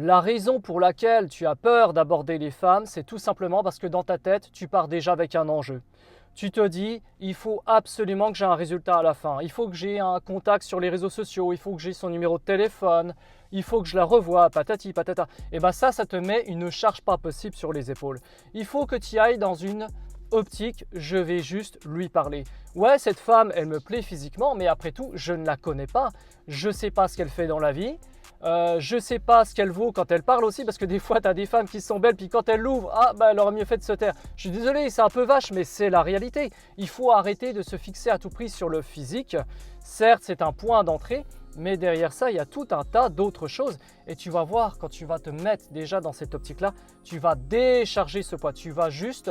La raison pour laquelle tu as peur d'aborder les femmes, c'est tout simplement parce que dans ta tête, tu pars déjà avec un enjeu. Tu te dis, il faut absolument que j'ai un résultat à la fin. Il faut que j'ai un contact sur les réseaux sociaux. Il faut que j'ai son numéro de téléphone. Il faut que je la revoie, patati patata. Et bien ça te met une charge pas possible sur les épaules. Il faut que tu ailles dans une optique, je vais juste lui parler. Ouais, cette femme, elle me plaît physiquement, mais après tout, je ne la connais pas. Je ne sais pas ce qu'elle fait dans la vie. Je ne sais pas ce qu'elle vaut quand elle parle aussi, parce que des fois, tu as des femmes qui sont belles, puis quand elles l'ouvrent, ah, bah, elle aurait mieux fait de se taire. Je suis désolé, c'est un peu vache, mais c'est la réalité. Il faut arrêter de se fixer à tout prix sur le physique. Certes, c'est un point d'entrée, mais derrière ça, il y a tout un tas d'autres choses. Et tu vas voir, quand tu vas te mettre déjà dans cette optique-là, tu vas décharger ce poids. Tu vas juste,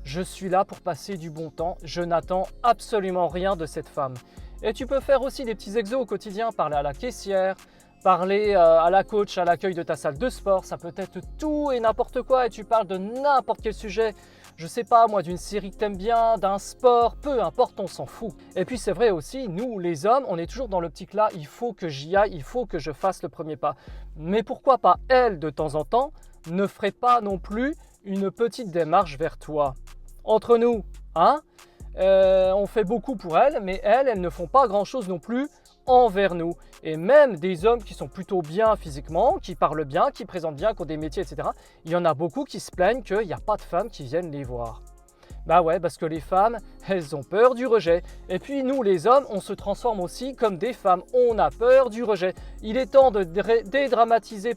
je suis là pour passer du bon temps, je n'attends absolument rien de cette femme. Et tu peux faire aussi des petits exos au quotidien, parler à la caissière, parler à la coach à l'accueil de ta salle de sport, ça peut être tout et n'importe quoi et tu parles de n'importe quel sujet, je sais pas moi, d'une série que t'aimes bien, d'un sport, peu importe, on s'en fout. Et puis c'est vrai aussi, nous les hommes, on est toujours dans l'optique là, il faut que j'y aille, il faut que je fasse le premier pas. Mais pourquoi pas elle de temps en temps ne ferait pas non plus une petite démarche vers toi? Entre nous, hein? On fait beaucoup pour elles, mais elles ne font pas grand-chose non plus envers nous. Et même des hommes qui sont plutôt bien physiquement, qui parlent bien, qui présentent bien, qui ont des métiers, etc., il y en a beaucoup qui se plaignent qu'il n'y a pas de femmes qui viennent les voir. Bah ouais, parce que les femmes, elles ont peur du rejet. Et puis nous, les hommes, on se transforme aussi comme des femmes. On a peur du rejet. Il est temps de dédramatiser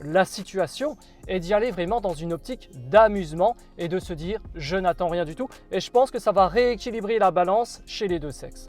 la situation et d'y aller vraiment dans une optique d'amusement et de se dire « je n'attends rien du tout ». Et je pense que ça va rééquilibrer la balance chez les deux sexes.